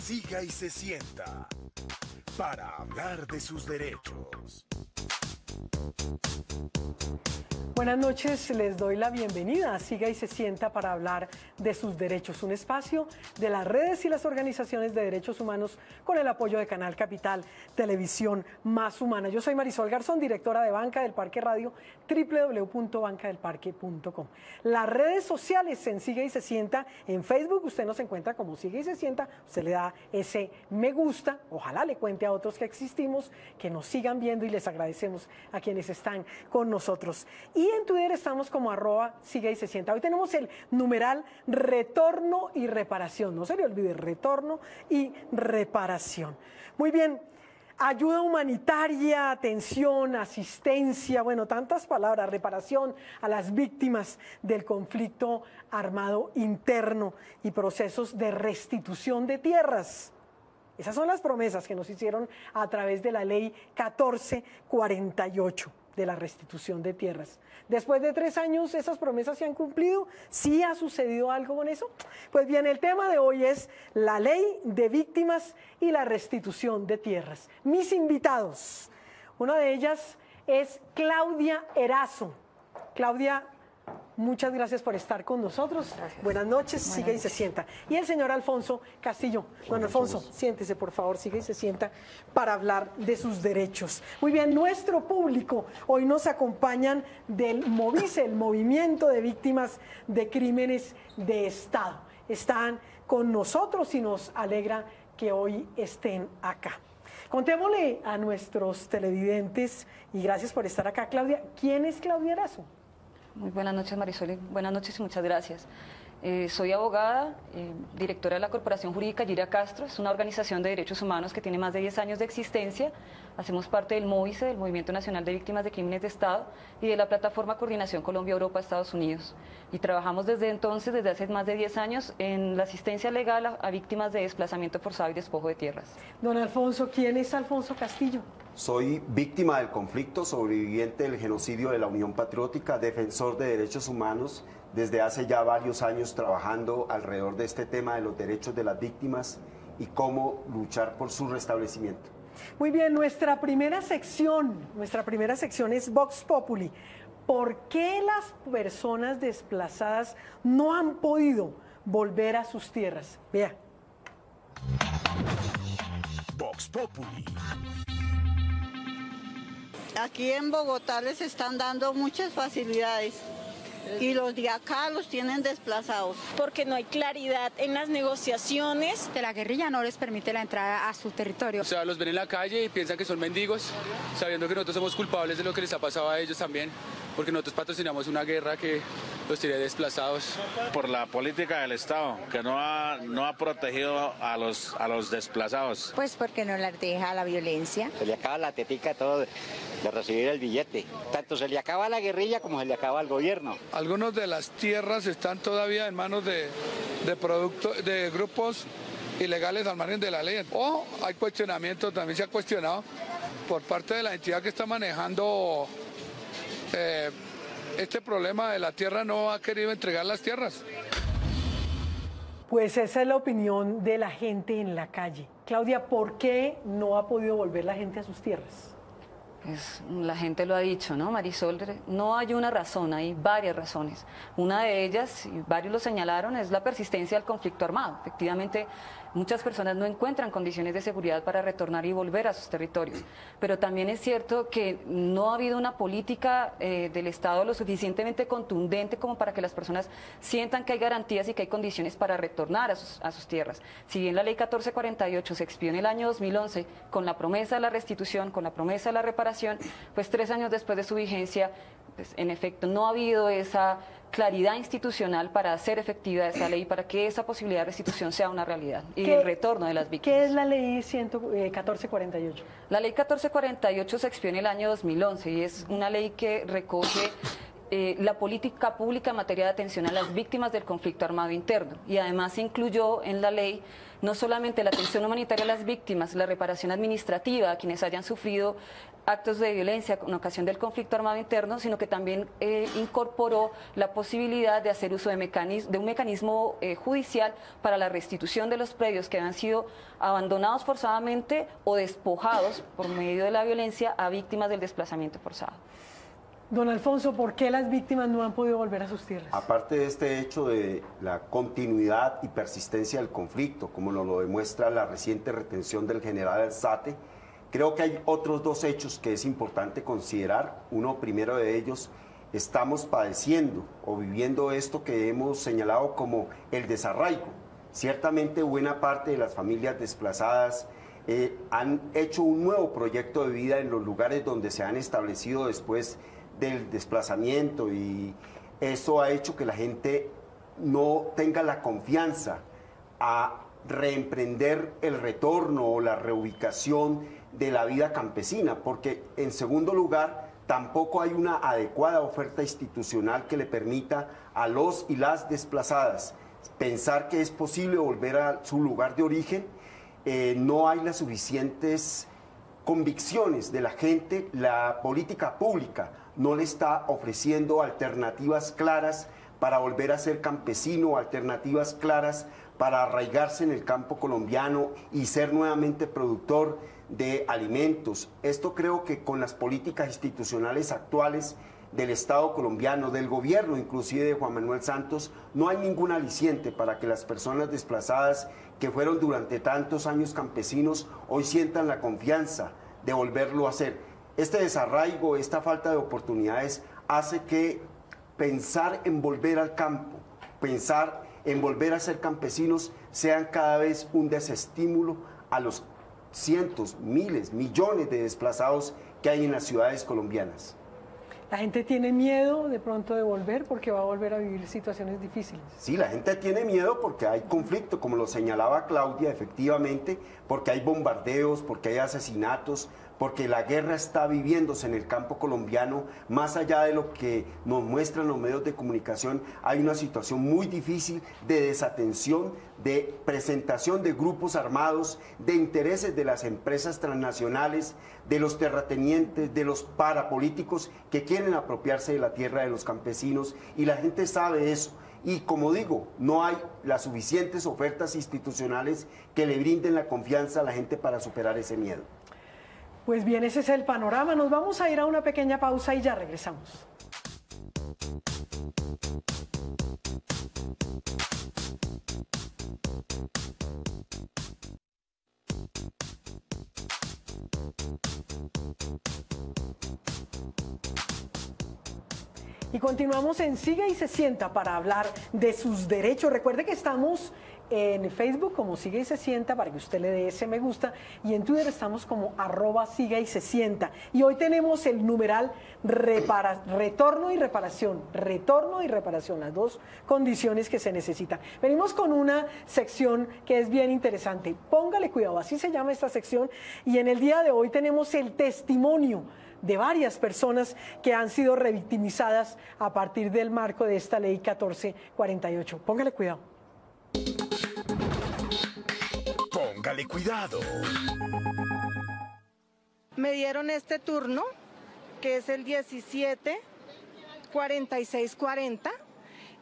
Siga y se sienta para hablar de sus derechos. Buenas noches, les doy la bienvenida a Siga y se sienta para hablar de sus derechos, un espacio de las redes y las organizaciones de derechos humanos con el apoyo de Canal Capital, Televisión Más Humana. Yo soy Marisol Garzón, directora de Banca del Parque Radio, www.bancadelparque.com. Las redes sociales en Siga y se sienta, en Facebook usted nos encuentra como Siga y se sienta, usted le da ese me gusta, ojalá le cuente a otros que existimos, que nos sigan viendo y les agradecemos a quienes están con nosotros. Y en Twitter estamos como @Siga y se sienta. Hoy tenemos el numeral retorno y reparación. No se le olvide, retorno y reparación. Muy bien, ayuda humanitaria, atención, asistencia, bueno, tantas palabras, reparación a las víctimas del conflicto armado interno y procesos de restitución de tierras. Esas son las promesas que nos hicieron a través de la ley 1448 de la restitución de tierras. Después de 3 años, ¿esas promesas se han cumplido? ¿Sí ha sucedido algo con eso? Pues bien, el tema de hoy es la ley de víctimas y la restitución de tierras. Mis invitados, una de ellas es Claudia Erazo. Claudia, muchas gracias por estar con nosotros. Gracias. Buenas noches, siga y se sienta. Y el señor Alfonso Castillo. Bueno, Alfonso, siéntese por favor, siga y se sienta para hablar de sus derechos. Muy bien, nuestro público, hoy nos acompañan del MOVICE, el Movimiento de Víctimas de Crímenes de Estado. Están con nosotros y nos alegra que hoy estén acá. Contémosle a nuestros televidentes, y gracias por estar acá, Claudia, ¿quién es Claudia Erazo? Muy buenas noches, Marisol. Buenas noches y muchas gracias. Soy abogada, directora de la Corporación Jurídica Yiria Castro. Es una organización de derechos humanos que tiene más de 10 años de existencia. Hacemos parte del MOVICE, del Movimiento Nacional de Víctimas de Crímenes de Estado, y de la plataforma Coordinación Colombia-Europa-Estados Unidos. Y trabajamos desde entonces, desde hace más de 10 años, en la asistencia legal a víctimas de desplazamiento forzado y despojo de tierras. Don Alfonso, ¿quién es Alfonso Castillo? Soy víctima del conflicto, sobreviviente del genocidio de la Unión Patriótica, defensor de derechos humanos, desde hace ya varios años trabajando alrededor de este tema de los derechos de las víctimas y cómo luchar por su restablecimiento. Muy bien, nuestra primera sección es Vox Populi. ¿Por qué las personas desplazadas no han podido volver a sus tierras? Vea. Vox Populi. Aquí en Bogotá les están dando muchas facilidades y los de acá los tienen desplazados. Porque no hay claridad en las negociaciones. La guerrilla no les permite la entrada a su territorio. O sea, los ven en la calle y piensan que son mendigos, sabiendo que nosotros somos culpables de lo que les ha pasado a ellos también, porque nosotros patrocinamos una guerra que los tiene desplazados. Por la política del Estado, que no ha protegido a los desplazados. Pues porque no les deja la violencia. Se le acaba la tetica todo de recibir el billete. Tanto se le acaba a la guerrilla como se le acaba al gobierno. Algunos de las tierras están todavía en manos de grupos ilegales al margen de la ley. O hay cuestionamiento, también se ha cuestionado por parte de la entidad que está manejando este problema de la tierra, no ha querido entregar las tierras. Pues esa es la opinión de la gente en la calle. Claudia, ¿por qué no ha podido volver la gente a sus tierras? Pues la gente lo ha dicho, ¿no, Marisol? No hay una razón, hay varias razones. Una de ellas, y varios lo señalaron, es la persistencia del conflicto armado. Efectivamente, muchas personas no encuentran condiciones de seguridad para retornar y volver a sus territorios. Pero también es cierto que no ha habido una política del Estado lo suficientemente contundente como para que las personas sientan que hay garantías y que hay condiciones para retornar a sus tierras. Si bien la ley 1448 se expidió en el año 2011 con la promesa de la restitución, con la promesa de la reparación, pues 3 años después de su vigencia, pues en efecto no ha habido esa claridad institucional para hacer efectiva esa ley, para que esa posibilidad de restitución sea una realidad y el retorno de las víctimas. ¿Qué es la ley 1448? La ley 1448 se expidió en el año 2011 y es una ley que recoge la política pública en materia de atención a las víctimas del conflicto armado interno, y además se incluyó en la ley no solamente la atención humanitaria a las víctimas, la reparación administrativa a quienes hayan sufrido actos de violencia en ocasión del conflicto armado interno, sino que también incorporó la posibilidad de hacer uso de un mecanismo judicial para la restitución de los predios que han sido abandonados forzadamente o despojados por medio de la violencia a víctimas del desplazamiento forzado. Don Alfonso, ¿por qué las víctimas no han podido volver a sus tierras? Aparte de este hecho de la continuidad y persistencia del conflicto, como nos lo demuestra la reciente retención del general Alzate, creo que hay otros dos hechos que es importante considerar. Uno primero de ellos, estamos padeciendo o viviendo esto que hemos señalado como el desarraigo. Ciertamente buena parte de las familias desplazadas han hecho un nuevo proyecto de vida en los lugares donde se han establecido después del desplazamiento, y eso ha hecho que la gente no tenga la confianza a reemprender el retorno o la reubicación de la vida campesina, porque en segundo lugar tampoco hay una adecuada oferta institucional que le permita a los y las desplazadas pensar que es posible volver a su lugar de origen. No hay las suficientes convicciones de la gente, la política pública no le está ofreciendo alternativas claras para volver a ser campesino, alternativas claras para arraigarse en el campo colombiano y ser nuevamente productor de alimentos. Esto creo que con las políticas institucionales actuales del Estado colombiano, del gobierno inclusive de Juan Manuel Santos, no hay ningún aliciente para que las personas desplazadas que fueron durante tantos años campesinos hoy sientan la confianza de volverlo a hacer. Este desarraigo, esta falta de oportunidades hace que pensar en volver al campo, pensar en volver a ser campesinos sean cada vez un desestímulo a los cientos, miles, millones de desplazados que hay en las ciudades colombianas. ¿La gente tiene miedo de pronto de volver porque va a volver a vivir situaciones difíciles? Sí, la gente tiene miedo porque hay conflicto, como lo señalaba Claudia, efectivamente, porque hay bombardeos, porque hay asesinatos, porque la guerra está viviéndose en el campo colombiano. Más allá de lo que nos muestran los medios de comunicación, hay una situación muy difícil de desatención, de presentación de grupos armados, de intereses de las empresas transnacionales, de los terratenientes, de los parapolíticos que quieren apropiarse de la tierra de los campesinos, y la gente sabe eso. Y como digo, no hay las suficientes ofertas institucionales que le brinden la confianza a la gente para superar ese miedo. Pues bien, ese es el panorama. Nos vamos a ir a una pequeña pausa y ya regresamos. Y continuamos en Siga y se sienta para hablar de sus derechos. Recuerde que estamos en Facebook como Siga y se sienta para que usted le dé ese me gusta, y en Twitter estamos como @Siga y se sienta. Y hoy tenemos el numeral retorno y reparación, las dos condiciones que se necesitan. Venimos con una sección que es bien interesante. Póngale cuidado, así se llama esta sección, y en el día de hoy tenemos el testimonio de varias personas que han sido revictimizadas a partir del marco de esta ley 1448. Póngale cuidado. Póngale cuidado. Me dieron este turno, que es el 17-4640,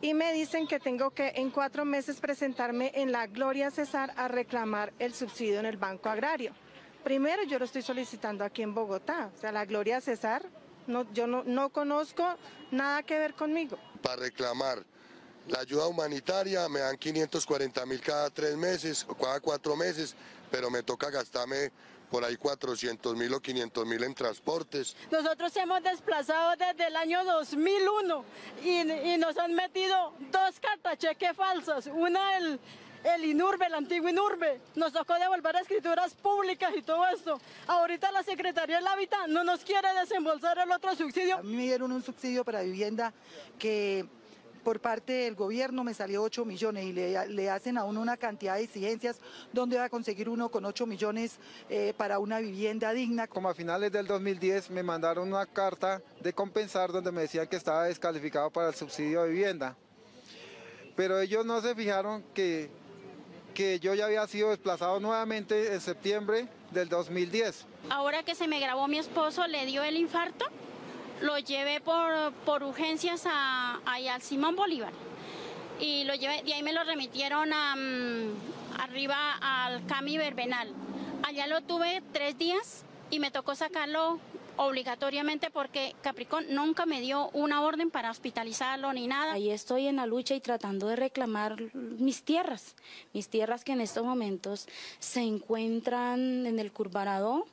y me dicen que tengo que en 4 meses presentarme en la Gloria Cesar a reclamar el subsidio en el Banco Agrario. Primero, yo lo estoy solicitando aquí en Bogotá, o sea, la Gloria Cesar, yo no conozco nada que ver conmigo. Para reclamar la ayuda humanitaria me dan 540.000 cada 3 meses o cada 4 meses, pero me toca gastarme por ahí 400.000 o 500.000 en transportes. Nosotros hemos desplazado desde el año 2001 y nos han metido 2 cartacheques falsas, una el INURBE, el antiguo INURBE, nos tocó devolver escrituras públicas y todo esto. Ahorita la Secretaría del Hábitat no nos quiere desembolsar el otro subsidio. A mí me dieron un subsidio para vivienda que por parte del gobierno me salió 8 millones y le hacen a uno una cantidad de exigencias donde va a conseguir uno con 8 millones para una vivienda digna. Como a finales del 2010 me mandaron una carta de compensar donde me decían que estaba descalificado para el subsidio de vivienda, pero ellos no se fijaron que yo ya había sido desplazado nuevamente en septiembre del 2010. Ahora que se me grabó mi esposo, le dio el infarto, lo llevé por urgencias al Simón Bolívar y lo llevé, de ahí me lo remitieron arriba al Cami Verbenal. Allá lo tuve 3 días y me tocó sacarlo obligatoriamente porque Capricorn nunca me dio una orden para hospitalizarlo ni nada. Ahí estoy en la lucha y tratando de reclamar mis tierras que en estos momentos se encuentran en el Curvarado,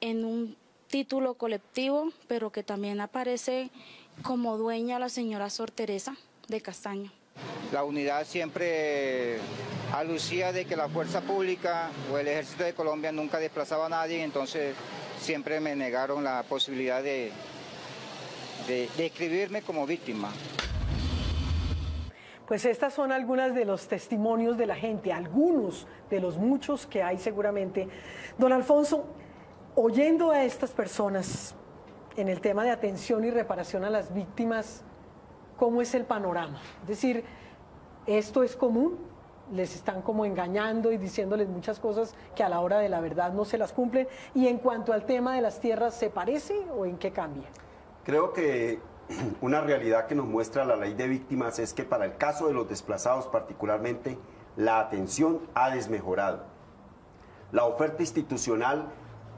en un título colectivo, pero que también aparece como dueña la señora Sor Teresa de Castaño. La unidad siempre alucía de que la fuerza pública o el ejército de Colombia nunca desplazaba a nadie, entonces siempre me negaron la posibilidad de escribirme como víctima. Pues estas son algunas de los testimonios de la gente, algunos de los muchos que hay seguramente. Don Alfonso, oyendo a estas personas en el tema de atención y reparación a las víctimas, ¿cómo es el panorama? Es decir, ¿esto es común? ¿Les están como engañando y diciéndoles muchas cosas que a la hora de la verdad no se las cumplen? Y en cuanto al tema de las tierras, ¿se parece o en qué cambia? Creo que una realidad que nos muestra la ley de víctimas es que para el caso de los desplazados particularmente, la atención ha desmejorado. La oferta institucional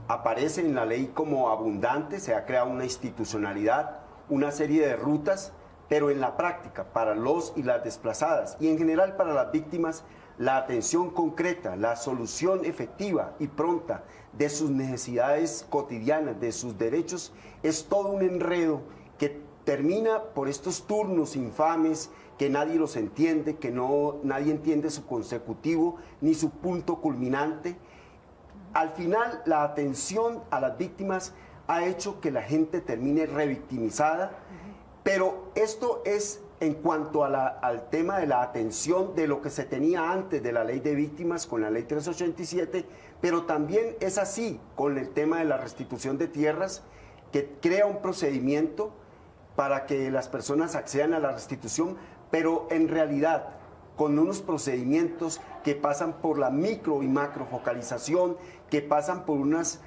aparece en la ley como abundante, se ha creado una institucionalidad, una serie de rutas, pero en la práctica, para los y las desplazadas y en general para las víctimas, la atención concreta, la solución efectiva y pronta de sus necesidades cotidianas, de sus derechos, es todo un enredo que termina por estos turnos infames que nadie los entiende, que nadie entiende su consecutivo ni su punto culminante. Al final, la atención a las víctimas ha hecho que la gente termine revictimizada. Pero esto es en cuanto al tema de la atención de lo que se tenía antes de la ley de víctimas con la ley 387, pero también es así con el tema de la restitución de tierras, que crea un procedimiento para que las personas accedan a la restitución, pero en realidad con unos procedimientos que pasan por la micro y macro focalización, que pasan por unos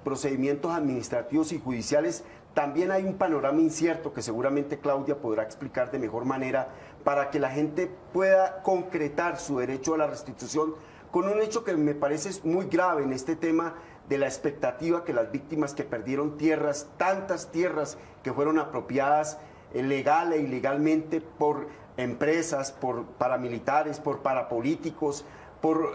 procedimientos administrativos y judiciales. También hay un panorama incierto que seguramente Claudia podrá explicar de mejor manera para que la gente pueda concretar su derecho a la restitución con un hecho que me parece muy grave en este tema de la expectativa que las víctimas que perdieron tierras, tantas tierras que fueron apropiadas legal e ilegalmente por empresas, por paramilitares, por parapolíticos, por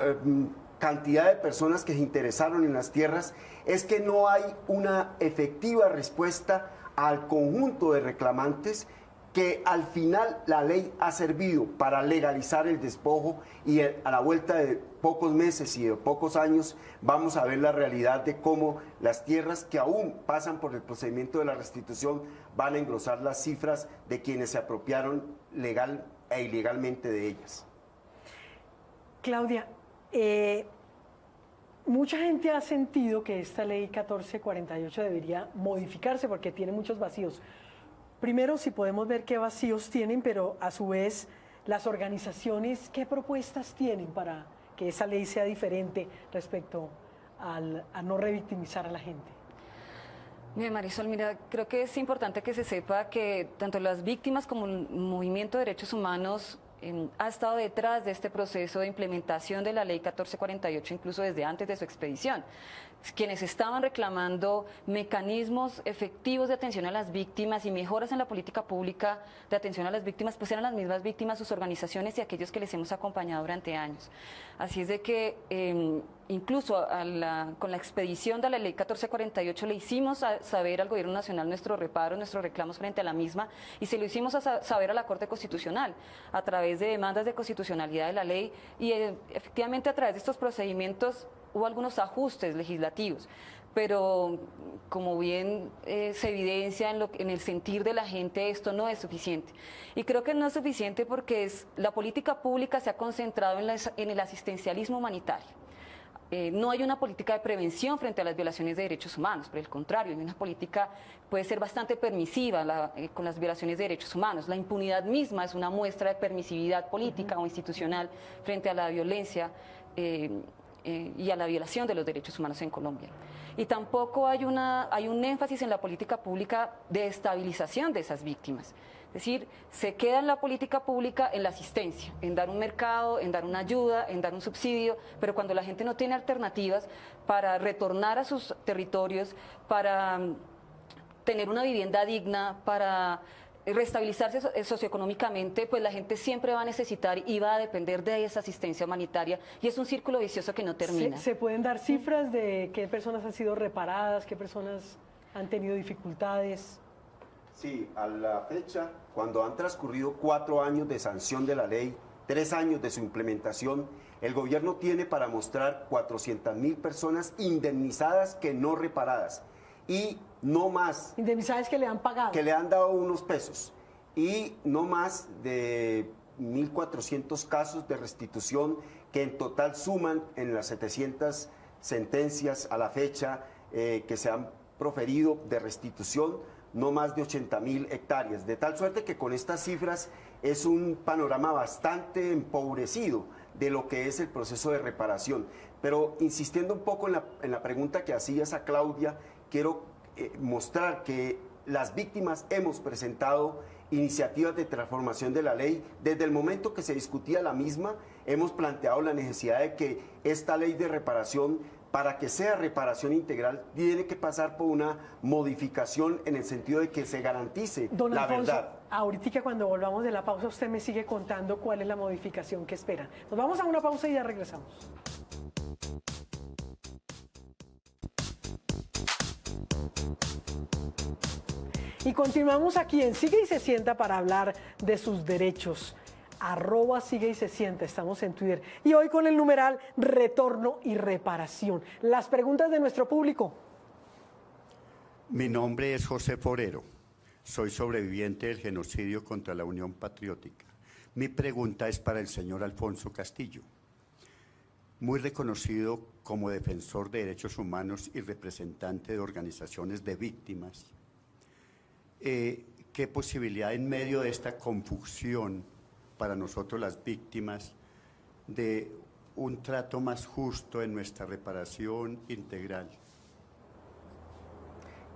cantidad de personas que se interesaron en las tierras, es que no hay una efectiva respuesta al conjunto de reclamantes que al final la ley ha servido para legalizar el despojo y a la vuelta de pocos meses y de pocos años vamos a ver la realidad de cómo las tierras que aún pasan por el procedimiento de la restitución van a engrosar las cifras de quienes se apropiaron legal e ilegalmente de ellas. Claudia, mucha gente ha sentido que esta ley 1448 debería modificarse porque tiene muchos vacíos. Primero, si podemos ver qué vacíos tienen, pero a su vez las organizaciones, ¿qué propuestas tienen para que esa ley sea diferente respecto a no revictimizar a la gente? Bien, Marisol, mira, creo que es importante que se sepa que tanto las víctimas como el movimiento de derechos humanos ha estado detrás de este proceso de implementación de la ley 1448, incluso desde antes de su expedición. Quienes estaban reclamando mecanismos efectivos de atención a las víctimas y mejoras en la política pública de atención a las víctimas, pues eran las mismas víctimas, sus organizaciones y aquellos que les hemos acompañado durante años. Así es de que incluso con la expedición de la ley 1448 le hicimos saber al Gobierno Nacional nuestro reparo, nuestros reclamos frente a la misma, y se lo hicimos saber a la Corte Constitucional a través de demandas de constitucionalidad de la ley y efectivamente a través de estos procedimientos hubo algunos ajustes legislativos, pero como bien se evidencia en el sentir de la gente, esto no es suficiente. Y creo que no es suficiente porque la política pública se ha concentrado en el asistencialismo humanitario. No hay una política de prevención frente a las violaciones de derechos humanos, por el contrario, hay una política puede ser bastante permisiva con las violaciones de derechos humanos. La impunidad misma es una muestra de permisividad política o institucional frente a la violencia y a la violación de los derechos humanos en Colombia. Y tampoco hay un énfasis en la política pública de estabilización de esas víctimas. Es decir, se queda en la política pública en la asistencia, en dar un mercado, en dar una ayuda, en dar un subsidio, pero cuando la gente no tiene alternativas para retornar a sus territorios, para tener una vivienda digna, para restabilizarse socioeconómicamente, pues la gente siempre va a necesitar y va a depender de esa asistencia humanitaria y es un círculo vicioso que no termina. ¿Se pueden dar cifras de qué personas han sido reparadas, qué personas han tenido dificultades? Sí, a la fecha, cuando han transcurrido 4 años de sanción de la ley, 3 años de su implementación, el gobierno tiene para mostrar 400.000 personas indemnizadas que no reparadas y no más. Indemnizadas que le han pagado. Que le han dado unos pesos y no más de 1.400 casos de restitución que en total suman en las 700 sentencias a la fecha que se han proferido de restitución, no más de 80.000 hectáreas, de tal suerte que con estas cifras es un panorama bastante empobrecido de lo que es el proceso de reparación. Pero insistiendo un poco en la pregunta que hacías a Claudia, quiero mostrar que las víctimas hemos presentado iniciativas de transformación de la ley. Desde el momento que se discutía la misma, hemos planteado la necesidad de que esta ley de reparación, para que sea reparación integral, tiene que pasar por una modificación en el sentido de que se garantice Don la Alfonso, verdad. Ahorita cuando volvamos de la pausa, usted me sigue contando cuál es la modificación que esperan. Nos vamos a una pausa y ya regresamos. Y continuamos aquí en Sigue y se sienta para hablar de sus derechos. @sigue y se sienta, estamos en Twitter. Y hoy con el numeral retorno y reparación. Las preguntas de nuestro público. Mi nombre es José Forero. Soy sobreviviente del genocidio contra la Unión Patriótica. Mi pregunta es para el señor Alfonso Castillo. Muy reconocido como defensor de derechos humanos y representante de organizaciones de víctimas, ¿qué posibilidad en medio de esta confusión para nosotros las víctimas de un trato más justo en nuestra reparación integral?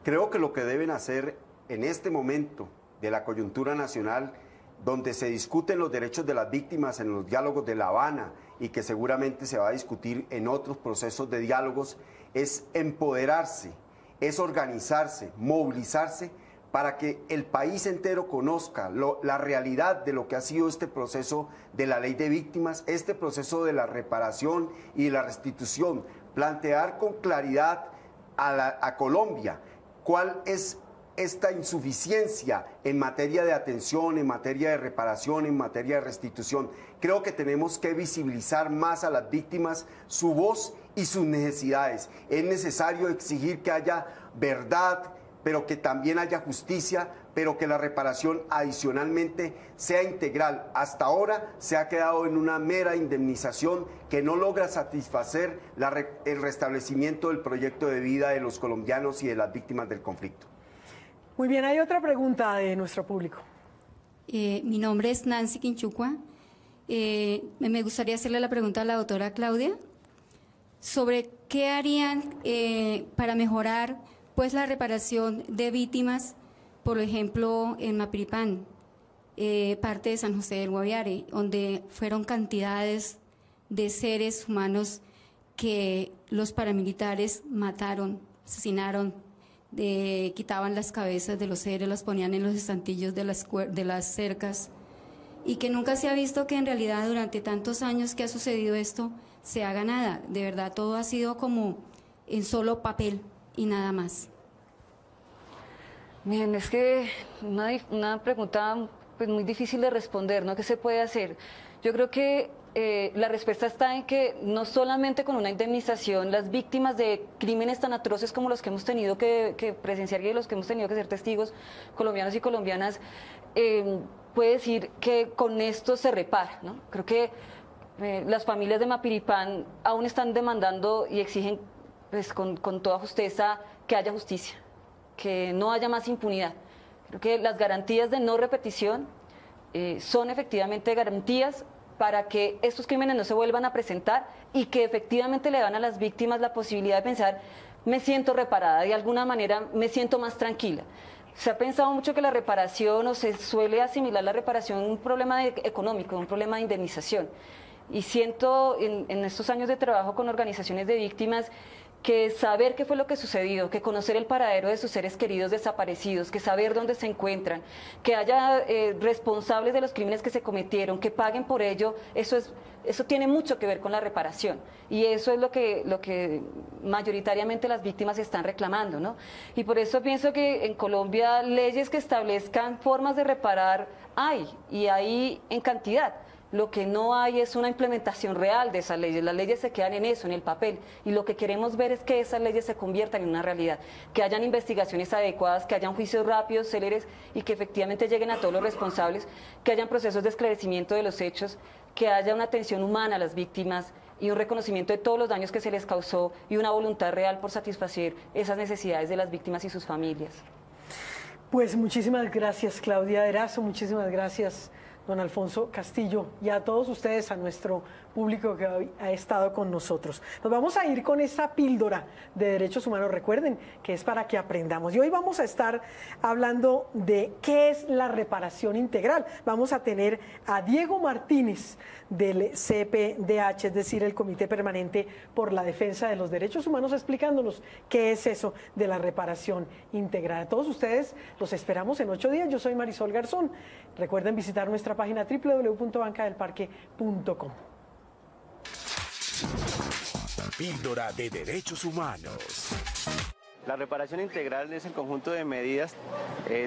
Creo que lo que deben hacer en este momento de la coyuntura nacional, donde se discuten los derechos de las víctimas en los diálogos de La Habana y que seguramente se va a discutir en otros procesos de diálogos, es empoderarse, es organizarse, movilizarse para que el país entero conozca la realidad de lo que ha sido este proceso de la ley de víctimas, este proceso de la reparación y la restitución, plantear con claridad a Colombia cuál es esta insuficiencia en materia de atención, en materia de reparación, en materia de restitución. Creo que tenemos que visibilizar más a las víctimas, su voz y sus necesidades. Es necesario exigir que haya verdad, pero que también haya justicia, pero que la reparación adicionalmente sea integral. Hasta ahora se ha quedado en una mera indemnización que no logra satisfacer el restablecimiento del proyecto de vida de los colombianos y de las víctimas del conflicto. Muy bien, hay otra pregunta de nuestro público. Mi nombre es Nancy Quinchucua. Me gustaría hacerle la pregunta a la doctora Claudia sobre qué harían para mejorar pues la reparación de víctimas, por ejemplo, en Mapiripán, parte de San José del Guaviare, donde fueron cantidades de seres humanos que los paramilitares mataron, asesinaron, quitaban las cabezas de los seres, las ponían en los estantillos de las cercas, y que nunca se ha visto que en realidad durante tantos años que ha sucedido esto se haga nada. De verdad, todo ha sido como en solo papel y nada más. Bien, es que una pregunta pues muy difícil de responder, ¿no? ¿Qué se puede hacer? Yo creo que la respuesta está en que no solamente con una indemnización las víctimas de crímenes tan atroces como los que hemos tenido que presenciar y los que hemos tenido que ser testigos, colombianos y colombianas, puede decir que con esto se repara, ¿no? Creo que las familias de Mapiripán aún están demandando y exigen pues, con toda justeza que haya justicia, que no haya más impunidad. Creo que las garantías de no repetición son efectivamente garantías para que estos crímenes no se vuelvan a presentar y que efectivamente le dan a las víctimas la posibilidad de pensar, me siento reparada, de alguna manera me siento más tranquila. Se ha pensado mucho que la reparación, o se suele asimilar la reparación a un problema económico, un problema de indemnización. Y siento en estos años de trabajo con organizaciones de víctimas que saber qué fue lo que sucedió, que conocer el paradero de sus seres queridos desaparecidos, que saber dónde se encuentran, que haya responsables de los crímenes que se cometieron, que paguen por ello, eso tiene mucho que ver con la reparación. Y eso es lo que mayoritariamente las víctimas están reclamando, ¿no? Y por eso pienso que en Colombia leyes que establezcan formas de reparar hay, y hay en cantidad. Lo que no hay es una implementación real de esas leyes. Las leyes se quedan en eso, en el papel. Y lo que queremos ver es que esas leyes se conviertan en una realidad. Que hayan investigaciones adecuadas, que hayan juicios rápidos, céleres y que efectivamente lleguen a todos los responsables. Que hayan procesos de esclarecimiento de los hechos. Que haya una atención humana a las víctimas y un reconocimiento de todos los daños que se les causó y una voluntad real por satisfacer esas necesidades de las víctimas y sus familias. Pues muchísimas gracias, Claudia Erazo. Muchísimas gracias, don Alfonso Castillo, y a todos ustedes, a nuestro público que hoy ha estado con nosotros. Nos vamos a ir con esta píldora de derechos humanos. Recuerden que es para que aprendamos. Y hoy vamos a estar hablando de qué es la reparación integral. Vamos a tener a Diego Martínez del CPDH, es decir, el Comité Permanente por la Defensa de los Derechos Humanos, explicándonos qué es eso de la reparación integral. A todos ustedes los esperamos en 8 días. Yo soy Marisol Garzón. Recuerden visitar nuestra página www.bancadelparque.com. Píldora de Derechos Humanos. La reparación integral es el conjunto de medidas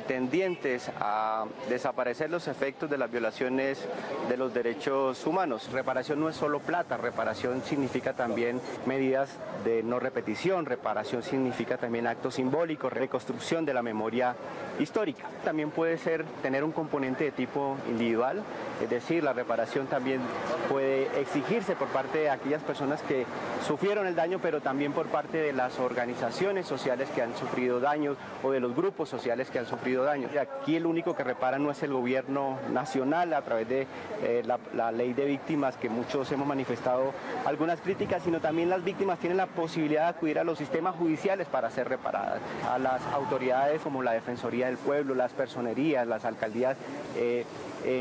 tendientes a desaparecer los efectos de las violaciones de los derechos humanos. Reparación no es solo plata, reparación significa también medidas de no repetición, reparación significa también actos simbólicos, reconstrucción de la memoria histórica. También puede tener un componente de tipo individual, es decir, la reparación también puede exigirse por parte de aquellas personas que sufrieron el daño, pero también por parte de las organizaciones sociales que han sufrido daños o de los grupos sociales que han sufrido daños. Aquí el único que repara no es el gobierno nacional a través de la ley de víctimas, que muchos hemos manifestado algunas críticas, sino también las víctimas tienen la posibilidad de acudir a los sistemas judiciales para ser reparadas, a las autoridades como la Defensoría del Pueblo, las personerías, las alcaldías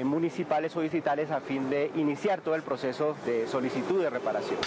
municipales o distritales a fin de iniciar todo el proceso de solicitud de reparación.